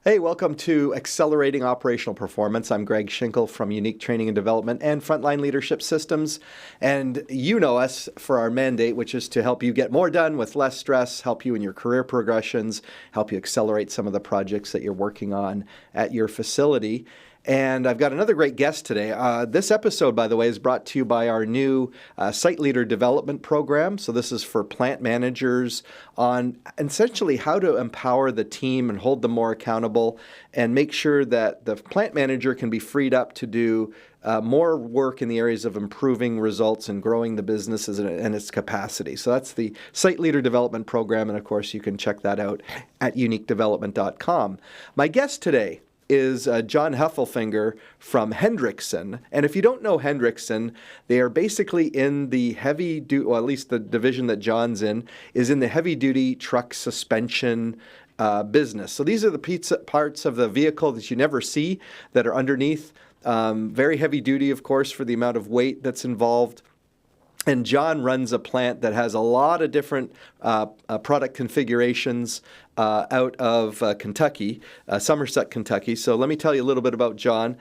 Hey, welcome to Accelerating Operational Performance. I'm Greg Schinkel from Unique Training and Development and Frontline Leadership Systems. And you know us for our mandate, which is to help you get more done with less stress, help you in your career progressions, help you accelerate some of the projects that you're working on at your facility. And I've got another great guest today. This episode, by the way, is brought to you by our new Site Leader Development Program. So this is for plant managers on essentially how to empower the team and hold them more accountable and make sure that the plant manager can be freed up to do more work in the areas of improving results and growing the businesses and its capacity. So that's the Site Leader Development Program. And of course, you can check that out at uniquedevelopment.com. My guest today is Jon Heffelfinger from Hendrickson. And if you don't know Hendrickson, they are basically in the heavy duty, well, at least the division that John's in, is in the heavy duty truck suspension business. So these are the parts of the vehicle that you never see that are underneath. Very heavy duty, of course, for the amount of weight that's involved. And Jon runs a plant that has a lot of different product configurations out of Kentucky, Somerset, Kentucky. So let me tell you a little bit about Jon.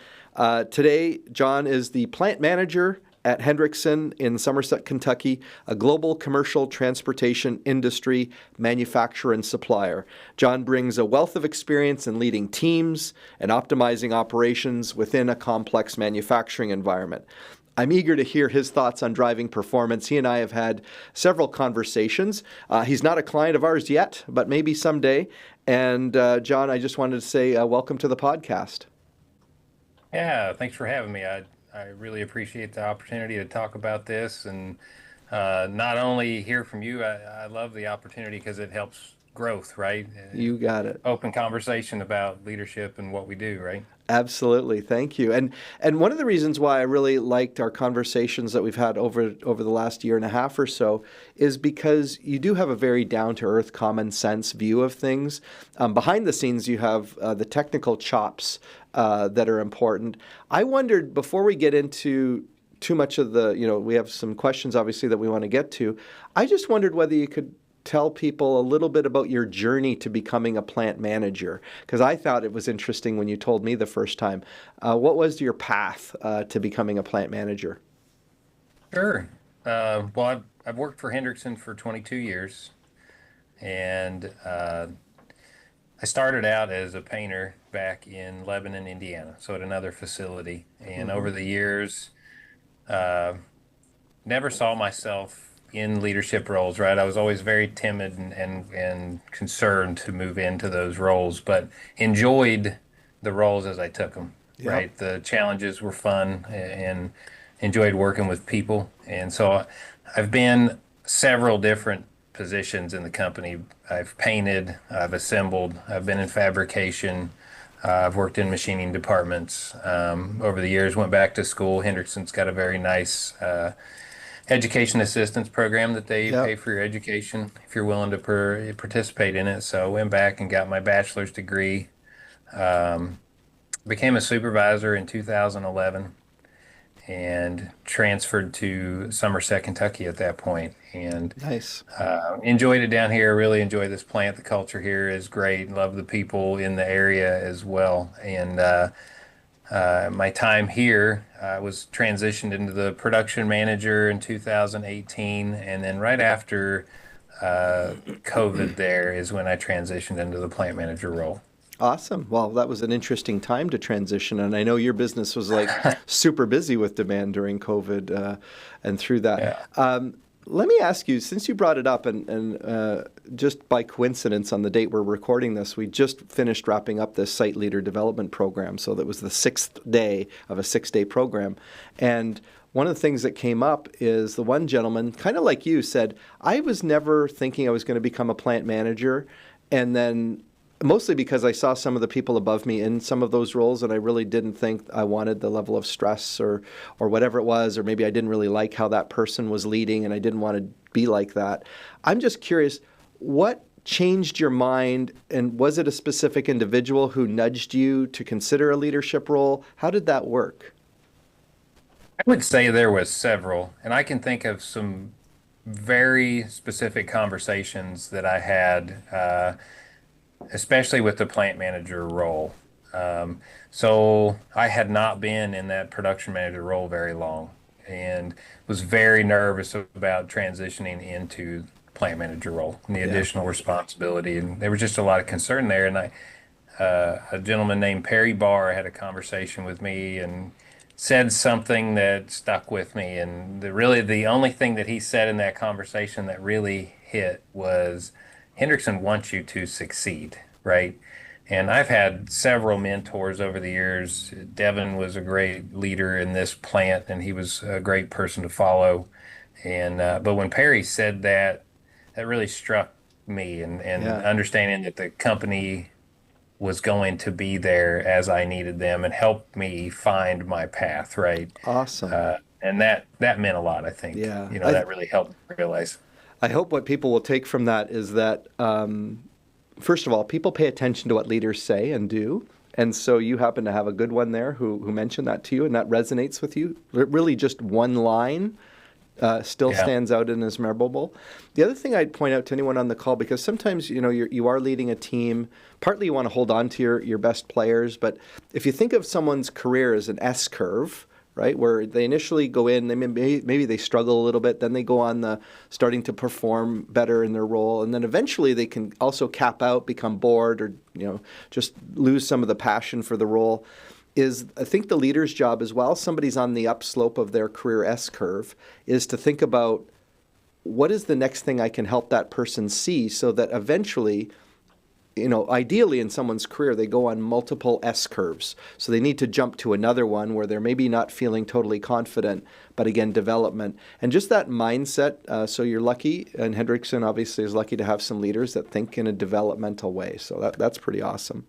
Today, Jon is the plant manager at Hendrickson in Somerset, Kentucky, a global commercial transportation industry manufacturer and supplier. Jon brings a wealth of experience in leading teams and optimizing operations within a complex manufacturing environment. I'm eager to hear his thoughts on driving performance. He and I have had several conversations. He's not a client of ours yet, but maybe someday. And Jon, I just wanted to say welcome to the podcast. Yeah, thanks for having me. I really appreciate the opportunity to talk about this and not only hear from you, I love the opportunity because it helps growth, right? You got it. Open conversation about leadership and what we do, right? Absolutely. Thank you. And one of the reasons why I really liked our conversations that we've had over the last year and a half or so is because you do have a very down-to-earth, common sense view of things. Behind the scenes, you have the technical chops that are important. I wondered, before we get into too much of we have some questions, obviously, that we want to get to. I just wondered whether you could tell people a little bit about your journey to becoming a plant manager, because I thought it was interesting when you told me the first time. What was your path to becoming a plant manager? Sure. Well, I've worked for Hendrickson for 22 years, and I started out as a painter back in Lebanon, Indiana, so at another facility. And over the years, never saw myself in leadership roles, right? I was always very timid and concerned to move into those roles, but enjoyed the roles as I took them, right? The challenges were fun and enjoyed working with people. And so I've been several different positions in the company. I've painted, I've assembled, I've been in fabrication, I've worked in machining departments. Over the years, went back to school. Hendrickson's got a very nice education assistance program that they pay for your education if you're willing to participate in it. So I went back and got my bachelor's degree. Became a supervisor in 2011 and transferred to Somerset, Kentucky at that point. And Nice. enjoyed it down here. Really enjoy this plant. The culture here is great. Love the people in the area as well. And my time here, I was transitioned into the production manager in 2018, and then right after COVID there is when I transitioned into the plant manager role. Awesome. Well, that was an interesting time to transition, and I know your business was like super busy with demand during COVID and through that. Yeah. Let me ask you, since you brought it up, and just by coincidence on the date we're recording this, we just finished wrapping up this Site Leader Development Program. So that was the sixth day of a six-day program. And one of the things that came up is the one gentleman, kind of like you, said, I was never thinking I was going to become a plant manager. And then mostly because I saw some of the people above me in some of those roles, and I really didn't think I wanted the level of stress or whatever it was, or maybe I didn't really like how that person was leading, and I didn't want to be like that. I'm just curious, what changed your mind, and was it a specific individual who nudged you to consider a leadership role? How did that work? I would say there was several, and I can think of some very specific conversations that I had. especially with the plant manager role. Um, so I had not been in that production manager role very long and was very nervous about transitioning into plant manager role and the Yeah. additional responsibility. And there was just a lot of concern there. And a gentleman named Perry Barr had a conversation with me and said something that stuck with me. And really the only thing that he said in that conversation that really hit was Hendrickson wants you to succeed, right? And I've had several mentors over the years. Devin was a great leader in this plant, and he was a great person to follow. And but when Perry said that, that really struck me, and Yeah. understanding that the company was going to be there as I needed them and help me find my path, right? Awesome. And that meant a lot, I think. Yeah. That really helped me realize. I hope what people will take from that is that, first of all, people pay attention to what leaders say and do. And so you happen to have a good one there who mentioned that to you, and that resonates with you. Really, just one line still Yeah. stands out and is memorable. The other thing I'd point out to anyone on the call, because sometimes you are leading a team. Partly you want to hold on to your best players, but if you think of someone's career as an S curve, right, where they initially go in, maybe they struggle a little bit, then they go on the starting to perform better in their role, and then eventually they can also cap out, become bored, or just lose some of the passion for the role. Is I think the leader's job as well, somebody's on the upslope of their career S curve, is to think about what is the next thing I can help that person see so that eventually, ideally in someone's career, they go on multiple S curves. So they need to jump to another one where they're maybe not feeling totally confident, but again, development. And just that mindset. So you're lucky, and Hendrickson obviously is lucky to have some leaders that think in a developmental way. So that's pretty awesome.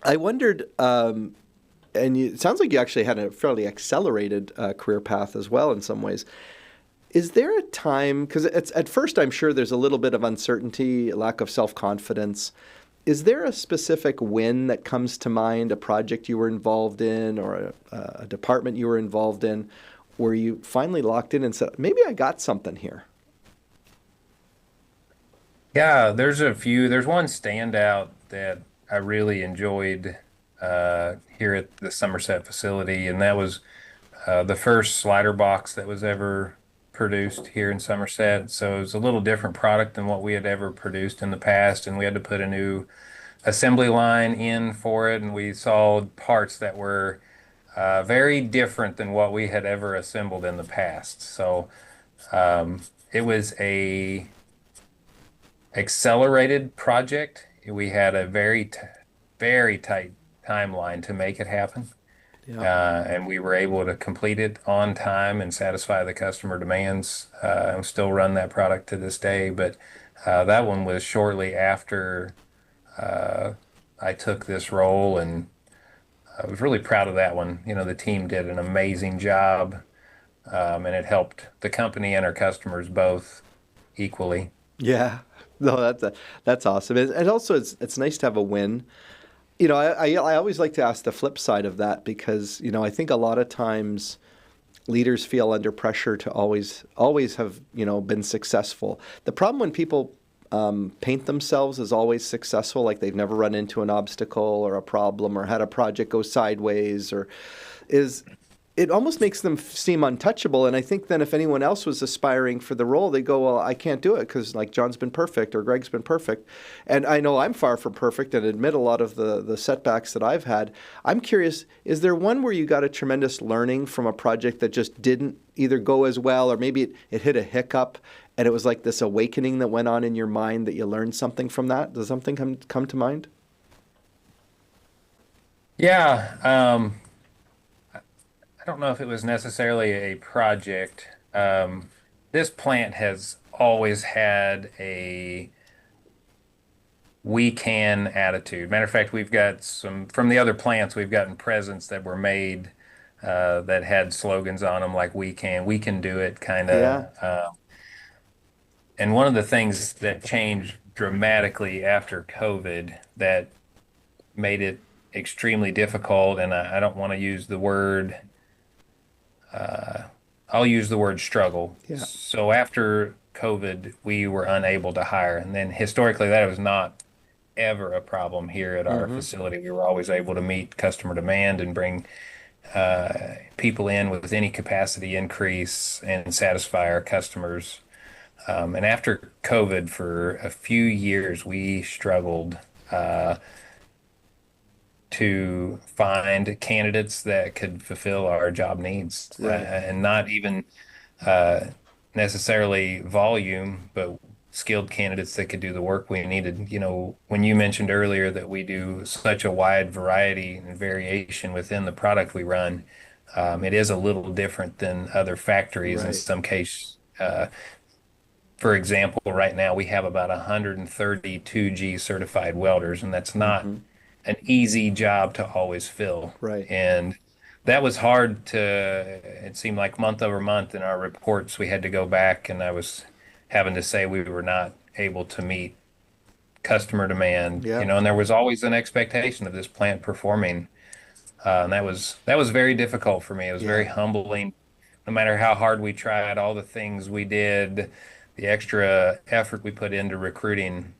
I wondered, it sounds like you actually had a fairly accelerated career path as well in some ways. Is there a time, because at first I'm sure there's a little bit of uncertainty, lack of self-confidence. Is there a specific win that comes to mind, a project you were involved in or a department you were involved in where you finally locked in and said, maybe I got something here? Yeah, there's a few. There's one standout that I really enjoyed here at the Somerset facility, and that was the first slider box that was ever produced here in Somerset. So it was a little different product than what we had ever produced in the past, and we had to put a new assembly line in for it, and we saw parts that were very different than what we had ever assembled in the past. So it was a accelerated project. We had a very tight timeline to make it happen. Yeah. And we were able to complete it on time and satisfy the customer demands. And still run that product to this day. But that one was shortly after uh, I took this role, and I was really proud of that one. The team did an amazing job, and it helped the company and our customers both equally. Yeah. No, that's awesome. And also it's nice to have a win. I always like to ask the flip side of that because, I think a lot of times leaders feel under pressure to always have, been successful. The problem when people paint themselves as always successful, like they've never run into an obstacle or a problem or had a project go sideways, or is it almost makes them seem untouchable. And I think then if anyone else was aspiring for the role, they go, well, I can't do it because like John's been perfect or Greg's been perfect. And I know I'm far from perfect and admit a lot of the setbacks that I've had. I'm curious, is there one where you got a tremendous learning from a project that just didn't either go as well, or maybe it hit a hiccup and it was like this awakening that went on in your mind that you learned something from that? Does something come to mind? Yeah, I don't know if it was necessarily a project. This plant has always had a we can attitude. Matter of fact, we've got some from the other plants, we've gotten presents that were made that had slogans on them like we can do it, kind of. Yeah. And one of the things that changed dramatically after COVID that made it extremely difficult, and I don't want to use the word I'll use the word struggle. Yeah. So after COVID, we were unable to hire. And then historically, that was not ever a problem here at our Hmm. facility. We were always able to meet customer demand and bring people in with any capacity increase and satisfy our customers. And after COVID, for a few years, we struggled to find candidates that could fulfill our job needs, Right. and not even uh, necessarily volume, but skilled candidates that could do the work we needed. You know, when you mentioned earlier that we do such a wide variety and variation within the product we run, it is a little different than other factories in Right. some case. For example, right now we have about 130 2G certified welders, and that's not Hmm. an easy job to always fill. Right. And that was hard to, it seemed like month over month in our reports, we had to go back and I was having to say we were not able to meet customer demand, Yeah. and there was always an expectation of this plant performing. And that was very difficult for me. It was very Yeah. humbling. No matter how hard we tried, all the things we did, the extra effort we put into recruiting,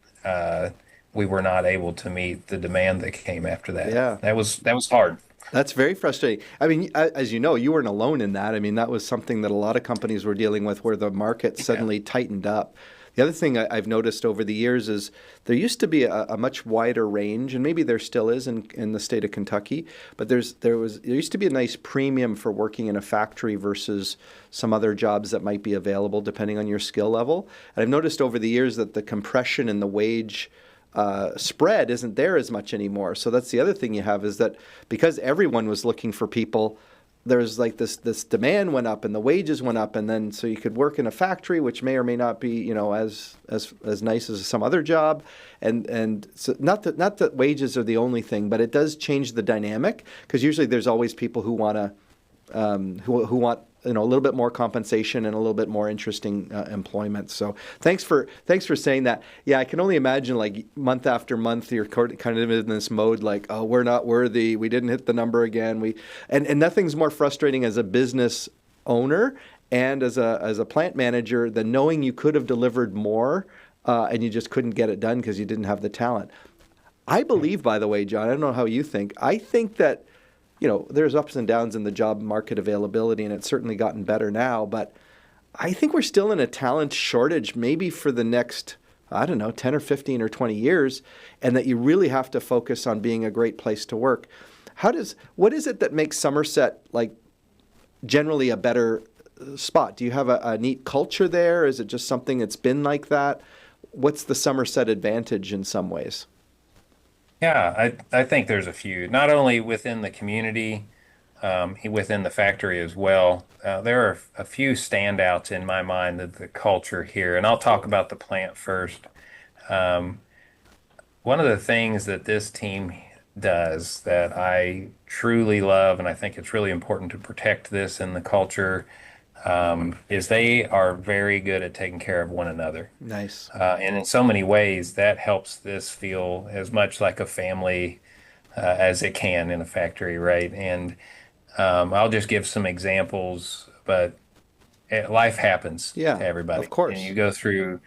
we were not able to meet the demand that came after that. Yeah. That was hard. That's very frustrating. I mean, as you know, you weren't alone in that. I mean, that was something that a lot of companies were dealing with where the market Yeah. suddenly tightened up. The other thing I've noticed over the years is there used to be a much wider range, and maybe there still is in the state of Kentucky, but there used to be a nice premium for working in a factory versus some other jobs that might be available depending on your skill level. And I've noticed over the years that the compression in the wage spread isn't there as much anymore. So that's the other thing you have is that because everyone was looking for people, there's like this demand went up and the wages went up, and then so you could work in a factory which may or may not be as nice as some other job, and so not that wages are the only thing, but it does change the dynamic because usually there's always people who want to who want a little bit more compensation and a little bit more interesting employment. So thanks for saying that. Yeah, I can only imagine like month after month you're kind of in this mode like, oh, we're not worthy, we didn't hit the number again. And nothing's more frustrating as a business owner and as a plant manager than knowing you could have delivered more and you just couldn't get it done because you didn't have the talent. I believe, by the way, John, I don't know how you think. I think that there's ups and downs in the job market availability, and it's certainly gotten better now. But I think we're still in a talent shortage, maybe for the next, I don't know, 10 or 15 or 20 years, and that you really have to focus on being a great place to work. What is it that makes Somerset like generally a better spot? Do you have a neat culture there? Is it just something that's been like that? What's the Somerset advantage in some ways? Yeah, I think there's a few, not only within the community, within the factory as well. There are a few standouts in my mind of the culture here, and I'll talk about the plant first. Um, One of the things that this team does that I truly love, and I think it's really important to protect this in the culture, is they are very good at taking care of one another. Nice. And in so many ways, that helps this feel as much like a family as it can in a factory, right? And I'll just give some examples, but life happens to Yeah, of everybody, and course. you go through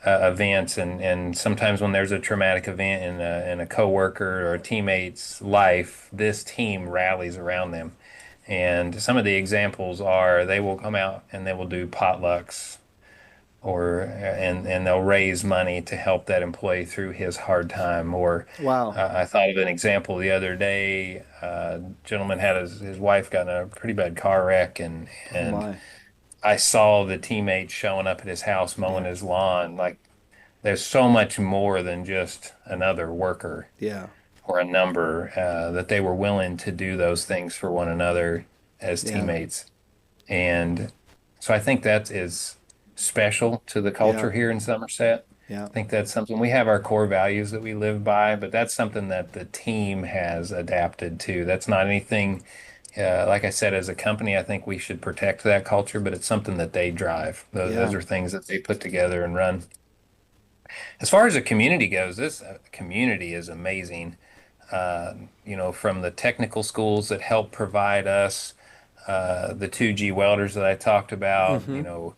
events, and sometimes when there's a traumatic event in a coworker or a teammate's life, this team rallies around them. And some of the examples are they will come out and they will do potlucks or and they'll raise money to help that employee through his hard time. Or Wow. I thought of an example the other day. Gentleman had his wife got in a pretty bad car wreck, and Oh and my. I saw the teammates showing up at his house mowing Yeah. his lawn. Like there's so much more than just another worker Yeah. or a number, that they were willing to do those things for one another as Yeah. teammates. And so I think that is special to the Yeah. culture here in Somerset. Yeah. I think that's something we have our core values that we live by, but that's something that the team has adapted to. That's not anything, like I said, as a company, I think we should protect that culture, but it's something that they drive. Those Yeah. are things that they put together and run. As far as the community goes, this community is amazing. From the technical schools that help provide us the 2G welders that I talked about, Hmm.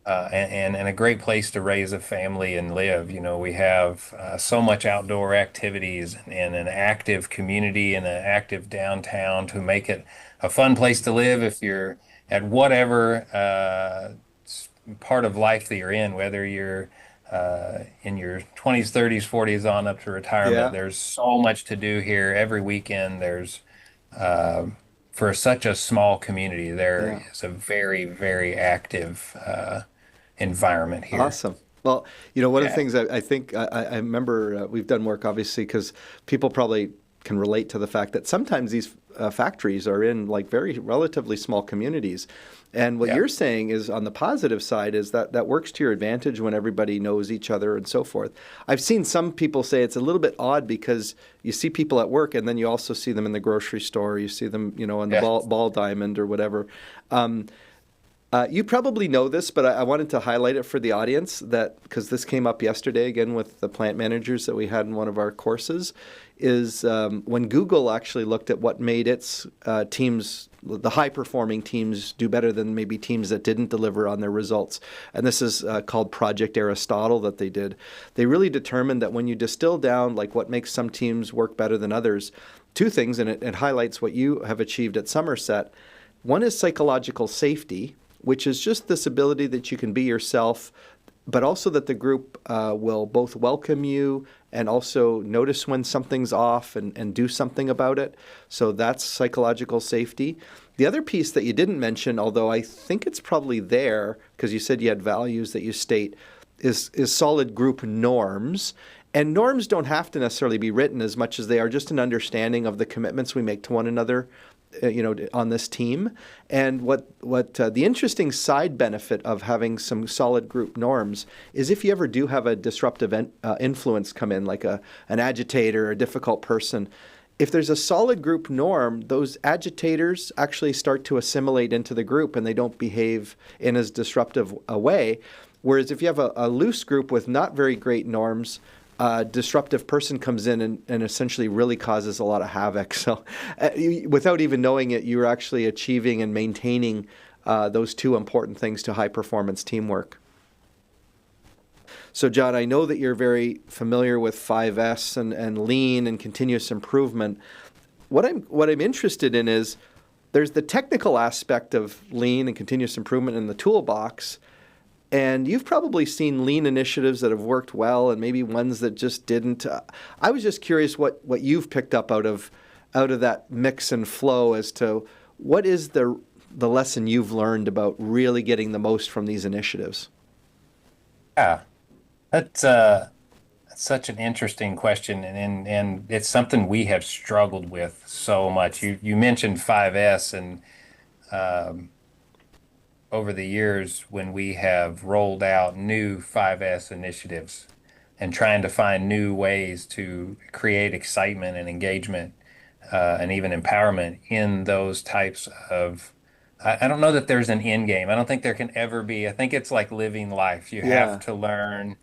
and a great place to raise a family and live. We have so much outdoor activities and an active community and an active downtown to make it a fun place to live if you're at whatever part of life that you're in, whether you're in your 20s, 30s, 40s on up to retirement. Yeah. There's so much to do here. Every weekend, uh, for such a small community, there Yeah. is a very, very active environment here. Awesome. Well, one of the Yeah. things I think I remember we've done work obviously because people probably can relate to the fact that sometimes these factories are in like very relatively small communities. And what Yeah. you're saying is on the positive side is that that works to your advantage when everybody knows each other and so forth. I've seen some people say it's a little bit odd because you see people at work and then you also see them in the grocery store, you see them, on the Yeah. ball diamond or whatever. Um, you probably know this, but I wanted to highlight it for the audience that because this came up yesterday again with the plant managers that we had in one of our courses, is when Google actually looked at what made its teams, the high-performing teams, do better than maybe teams that didn't deliver on their results. And this is called Project Aristotle that they did. They really determined that when you distill down like what makes some teams work better than others, two things, and it highlights what you have achieved at Somerset. One is psychological safety, which is just this ability that you can be yourself, but also that the group will both welcome you and also notice when something's off and do something about it. So that's psychological safety. The other piece that you didn't mention, although I think it's probably there, because you said you had values that you state, is solid group norms. And norms don't have to necessarily be written as much as they are just an understanding of the commitments we make to one another on this team. And what the interesting side benefit of having some solid group norms is if you ever do have a disruptive influence come in, like an agitator, a difficult person, if there's a solid group norm, those agitators actually start to assimilate into the group and they don't behave in as disruptive a way. Whereas if you have a loose group with not very great norms, a disruptive person comes in and essentially really causes a lot of havoc. So without even knowing it, you're actually achieving and maintaining those two important things to high-performance teamwork. So, John, I know that you're very familiar with 5S and lean and continuous improvement. What I'm interested in is there's the technical aspect of lean and continuous improvement in the toolbox. And you've probably seen lean initiatives that have worked well and maybe ones that just didn't. I was just curious what you've picked up out of that mix and flow as to what is the lesson you've learned about really getting the most from these initiatives. Yeah. That's such an interesting question, and it's something we have struggled with so much. You mentioned 5S, and um, over the years when we have rolled out new 5S initiatives and trying to find new ways to create excitement and engagement and even empowerment in those types of. I don't know that there's an end game. I don't think there can ever be. I think it's like living life. You have Yeah, to learn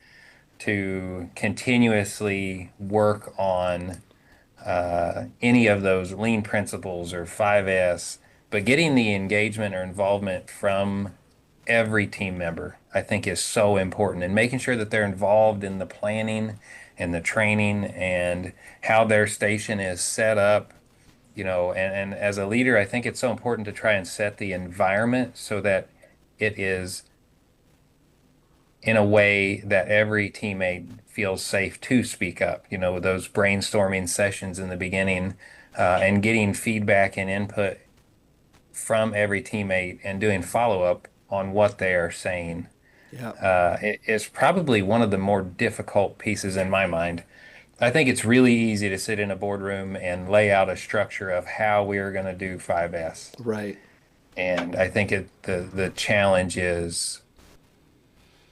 to continuously work on any of those lean principles or 5S, but getting the engagement or involvement from every team member, I think, is so important, and making sure that they're involved in the planning and the training and how their station is set up. And as a leader, I think it's so important to try and set the environment so that it is in a way that every teammate feels safe to speak up. Those brainstorming sessions in the beginning, and getting feedback and input from every teammate and doing follow up on what they are saying. yeah, It is probably one of the more difficult pieces in my mind. I think it's really easy to sit in a boardroom and lay out a structure of how we are going to do 5S. right. And I think the challenge is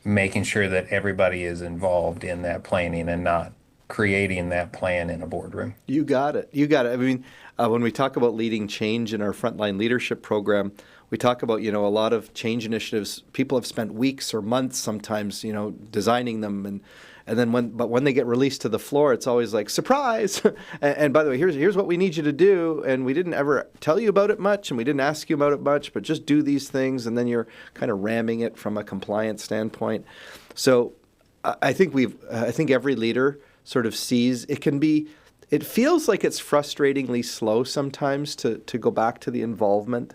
making sure that everybody is involved in that planning and not creating that plan in a boardroom. You got it. You got it. I mean, when we talk about leading change in our frontline leadership program, we talk about, a lot of change initiatives. People have spent weeks or months sometimes, designing them And then when they get released to the floor, it's always like, surprise. And by the way, here's what we need you to do. And we didn't ever tell you about it much, and we didn't ask you about it much, but just do these things. And then you're kind of ramming it from a compliance standpoint. So I think every leader sort of sees it feels like it's frustratingly slow sometimes to go back to the involvement.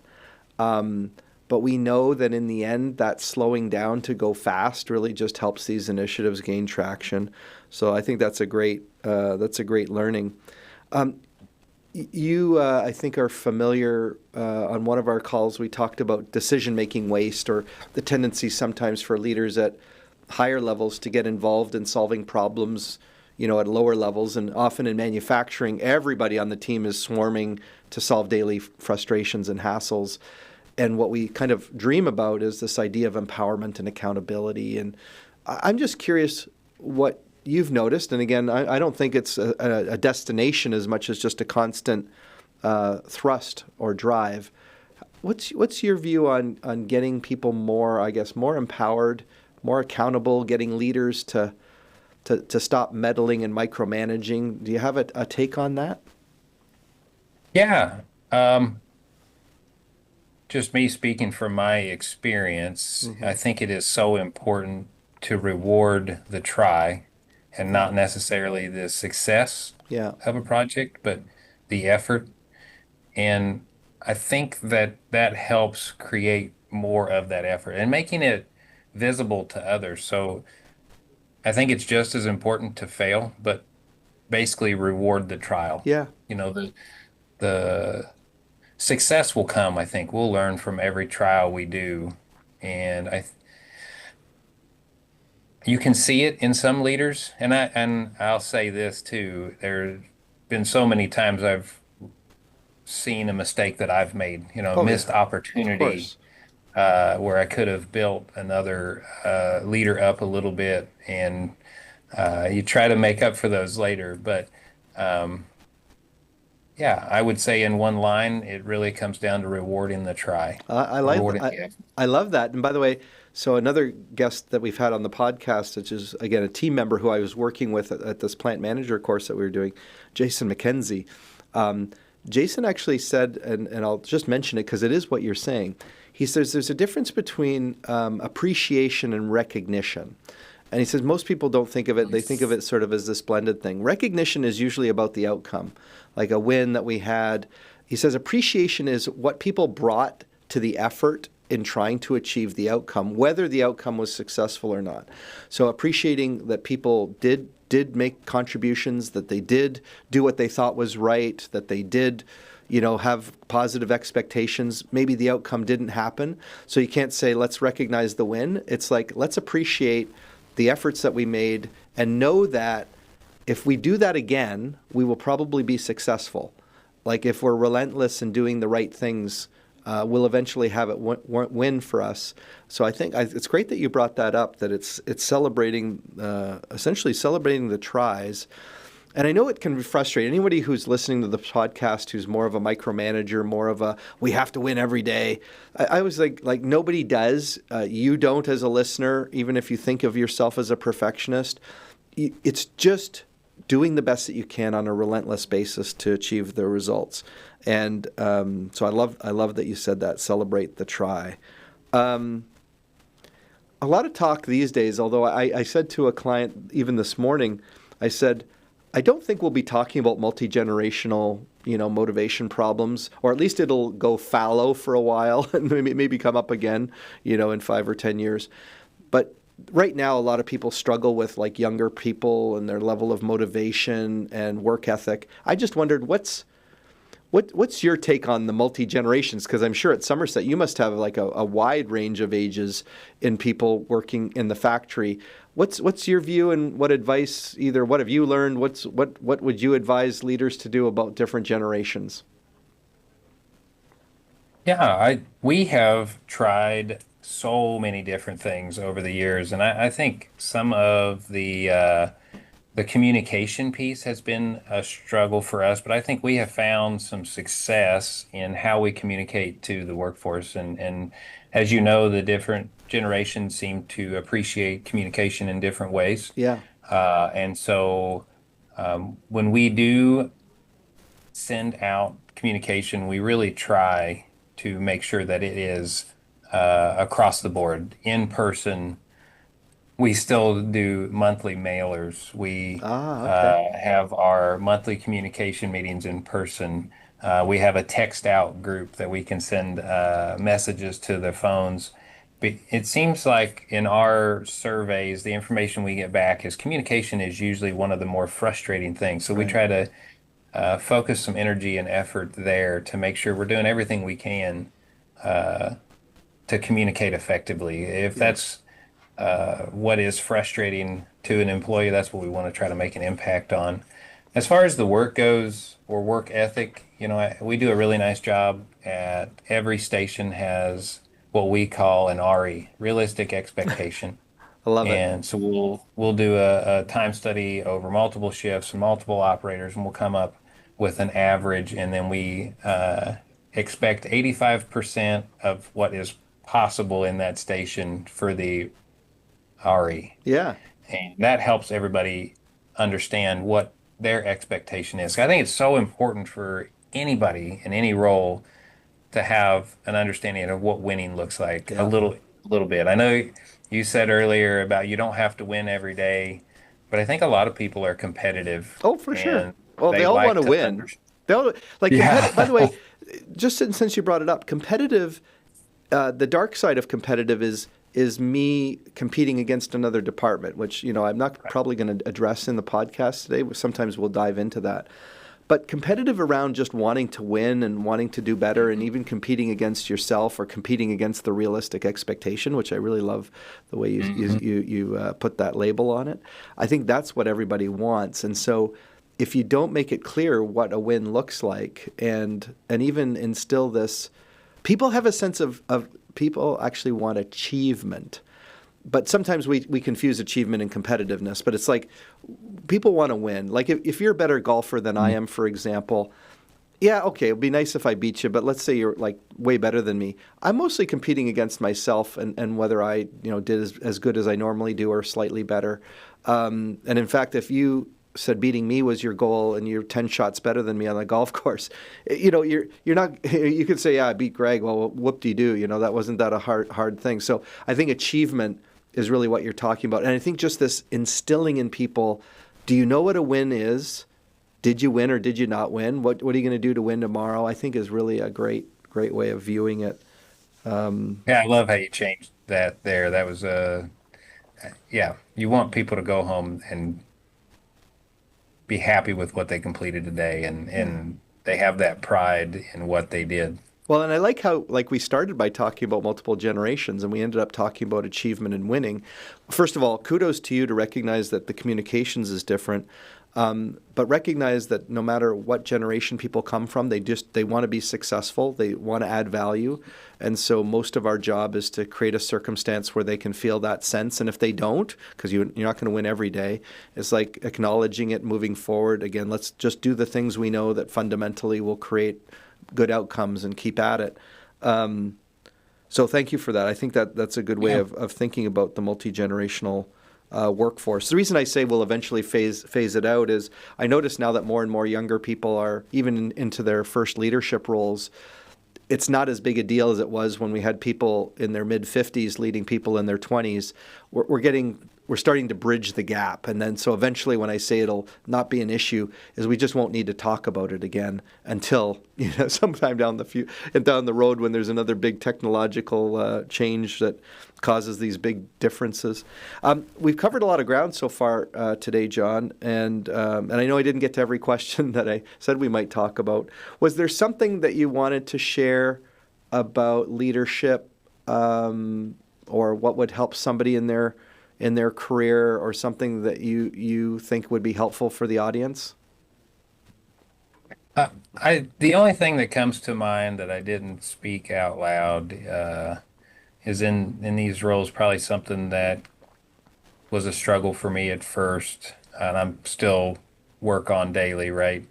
But we know that in the end, that slowing down to go fast really just helps these initiatives gain traction. So I think that's a great learning. You, I think, are familiar. On one of our calls, we talked about decision-making waste, or the tendency sometimes for leaders at higher levels to get involved in solving problems, at lower levels. And often in manufacturing, everybody on the team is swarming to solve daily frustrations and hassles. And what we kind of dream about is this idea of empowerment and accountability. And I'm just curious what you've noticed. And again, I don't think it's a destination as much as just a constant thrust or drive. What's your view on getting people more empowered, more accountable, getting leaders to stop meddling and micromanaging? Do you have a take on that? Yeah. Just me speaking from my experience, I think it is so important to reward the try and not necessarily the success Yeah. of a project, but the effort. And I think that helps create more of that effort and making it visible to others. So I think it's just as important to fail, but basically reward the trial. Yeah. The success will come, I think. We'll learn from every trial we do. And you can see it in some leaders. And I'll say this too. There's been so many times I've seen a mistake that I've made, Oh, missed yeah. Of opportunity course. where I could have built another leader up a little bit. And you try to make up for those later. But yeah, I would say in one line, it really comes down to rewarding the try, I like rewarding I, the effort. I love that. And by the way, so another guest that we've had on the podcast, which is again a team member who I was working with at this plant manager course that we were doing, Jason McKenzie. Jason actually said, and I'll just mention it because it is what you're saying. He says there's a difference between appreciation and recognition. And he says most people don't think of it. They think of it sort of as this blended thing. Recognition is usually about the outcome, like a win that we had. He says appreciation is what people brought to the effort in trying to achieve the outcome, whether the outcome was successful or not. So appreciating that people did make contributions, that they did do what they thought was right, that they did have positive expectations. Maybe the outcome didn't happen. So you can't say, let's recognize the win. It's like, let's appreciate the efforts that we made and know that if we do that again, we will probably be successful. Like if we're relentless in doing the right things, we'll eventually have it win for us. So I think it's great that you brought that up, that it's celebrating, essentially celebrating the tries. And I know it can be frustrating. Anybody who's listening to the podcast who's more of a micromanager, more of a, we have to win every day. I was like nobody does. You don't as a listener, even if you think of yourself as a perfectionist. It's just doing the best that you can on a relentless basis to achieve the results. And so I love that you said that, celebrate the try. A lot of talk these days, although I said to a client even this morning, I said, I don't think we'll be talking about multi-generational, motivation problems, or at least it'll go fallow for a while and maybe come up again, in 5 or 10 years. But right now, a lot of people struggle with like younger people and their level of motivation and work ethic. I just wondered what's your take on the multi-generations? Because I'm sure at Somerset you must have like a wide range of ages in people working in the factory. What's your view and what advice, either what have you learned, what would you advise leaders to do about different generations? Yeah, we have tried so many different things over the years, and I think some of the communication piece has been a struggle for us, but I think we have found some success in how we communicate to the workforce. And as you know, the different generations seem to appreciate communication in different ways. Yeah. And so when we do send out communication, we really try to make sure that it is across the board, in person. We still do monthly mailers. We Ah, okay. have our monthly communication meetings in person. We have a text out group that we can send messages to their phones. But it seems like in our surveys, the information we get back is communication is usually one of the more frustrating things. So we Right. try to focus some energy and effort there to make sure we're doing everything we can to communicate effectively. If Yeah. that's what is frustrating to an employee, that's what we want to try to make an impact on. As far as the work goes or work ethic, we do a really nice job at every station has what we call an RE, realistic expectation. I love it. And so we'll do a time study over multiple shifts and multiple operators, and we'll come up with an average, and then we expect 85% of what is possible in that station for the RE. Yeah. And that helps everybody understand what their expectation is. I think it's so important for anybody in any role to have an understanding of what winning looks like Yeah. a little bit. I know you said earlier about you don't have to win every day, but I think a lot of people are competitive Oh, for sure. and Well, they they all want like to to win. understand. They all like competitive. By the way, Yeah. just since you brought it up, competitive. The dark side of competitive is me competing against another department, which I'm not probably going to address in the podcast today. Sometimes we'll dive into that. But competitive around just wanting to win and wanting to do better, and Mhm. even competing against yourself or competing against the realistic expectation, which I really love the way Mhm. you put that label on it. I think that's what everybody wants, and so if you don't make it clear what a win looks like, and even instill this, people have a sense of people actually want achievement, but sometimes we confuse achievement and competitiveness. But it's like people want to win. Like if you're a better golfer than I Mhm. am, for example, yeah, okay, it'd be nice if I beat you, but let's say you're like way better than me. I'm mostly competing against myself and whether I did as good as I normally do or slightly better. And in fact, if you said beating me was your goal and you're 10 shots better than me on the golf course, you're not. You could say, yeah, I beat Greg. Well, whoop-de-doo. That wasn't that a hard thing. So I think achievement is really what you're talking about, and I think just this instilling in people. Do you know what a win is? Did you win or did you not win? What are you going to do to win tomorrow? I think is really a great way of viewing it. Yeah, I love how you changed that there. That was yeah, you want people to go home and be happy with what they completed today Yeah. and they have that pride in what they did. Well, and I like how we started by talking about multiple generations and we ended up talking about achievement and winning. First of all, kudos to you to recognize that the communications is different. But recognize that no matter what generation people come from, they want to be successful. They want to add value, and so most of our job is to create a circumstance where they can feel that sense. And if they don't, because you're not going to win every day, it's like acknowledging it, moving forward. Again, let's just do the things we know that fundamentally will create good outcomes and keep at it. So thank you for that. I think that's a good way Yeah. of thinking about the multi-generational workforce. The reason I say we'll eventually phase it out is I notice now that more and more younger people are even into their first leadership roles. It's not as big a deal as it was when we had people in their mid 50s leading people in their 20s. We're starting to bridge the gap, and then so eventually, when I say it'll not be an issue, is we just won't need to talk about it again until sometime down the road when there's another big technological change that causes these big differences. We've covered a lot of ground so far today, Jon, and I know I didn't get to every question that I said we might talk about. Was there something that you wanted to share about leadership, or what would help somebody in their career, or something that you think would be helpful for the audience? The only thing that comes to mind that I didn't speak out loud is in these roles probably something that was a struggle for me at first, and I'm still work on daily, right?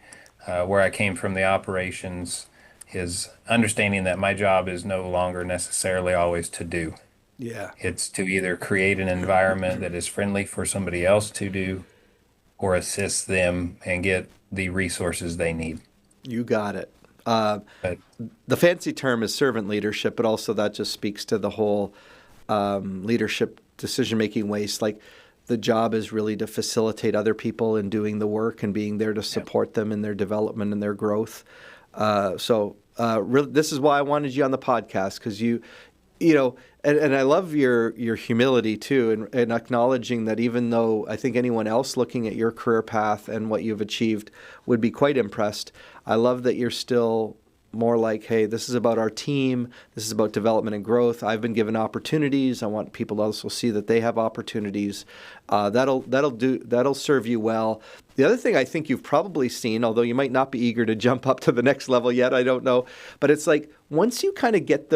Where I came from the operations is understanding that my job is no longer necessarily always to do. Yeah. It's to either create an environment that is friendly for somebody else to do or assist them and get the resources they need. You got it. Uh, But the fancy term is servant leadership, but also that just speaks to the whole leadership decision-making ways. Like the job is really to facilitate other people in doing the work and being there to support them in their development and their growth. Really, this is why I wanted you on the podcast, because you know, and I love your humility too, and acknowledging that even though I think anyone else looking at your career path and what you've achieved would be quite impressed, I love that you're still more like, hey, this is about our team. This is about development and growth. I've been given opportunities. I want people to also see that they have opportunities. That'll serve you well. The other thing I think you've probably seen, although you might not be eager to jump up to the next level yet, I don't know, but it's like once you kind of get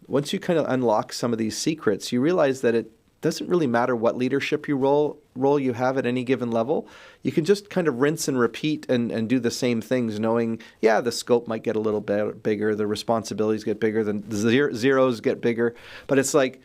once you kind of unlock some of these secrets, you realize that it doesn't really matter what leadership role you have at any given level. You can just kind of rinse and repeat and do the same things, knowing, yeah, the scope might get a little bit bigger, the responsibilities get bigger, the zeros get bigger, but it's like,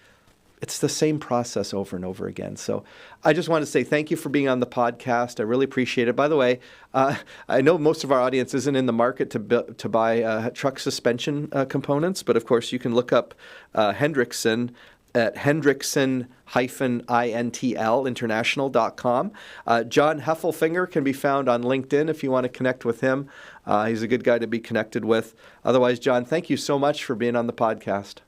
it's the same process over and over again. So I just want to say thank you for being on the podcast. I really appreciate it. By the way, I know most of our audience isn't in the market to buy truck suspension components, but of course you can look up Hendrickson at Hendrickson-INTL International.com. Jon Heffelfinger can be found on LinkedIn if you want to connect with him. He's a good guy to be connected with. Otherwise, Jon, thank you so much for being on the podcast.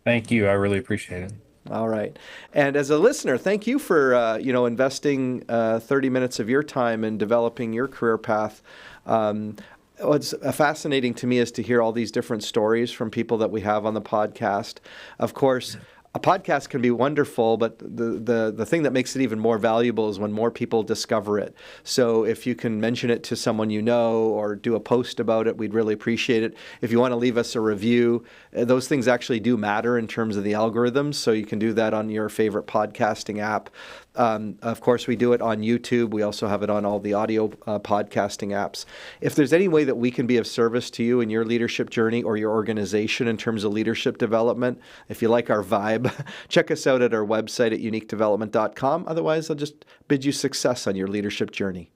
thank you. I really appreciate it. All right. And as a listener, thank you for investing 30 minutes of your time in developing your career path. What's fascinating to me is to hear all these different stories from people that we have on the podcast. Of course, a podcast can be wonderful, but the thing that makes it even more valuable is when more people discover it. So if you can mention it to someone you know or do a post about it, we'd really appreciate it. If you want to leave us a review, those things actually do matter in terms of the algorithms, so you can do that on your favorite podcasting app. Of course, we do it on YouTube. We also have it on all the audio podcasting apps. If there's any way that we can be of service to you in your leadership journey or your organization in terms of leadership development, if you like our vibe, check us out at our website at uniquedevelopment.com. Otherwise, I'll just bid you success on your leadership journey.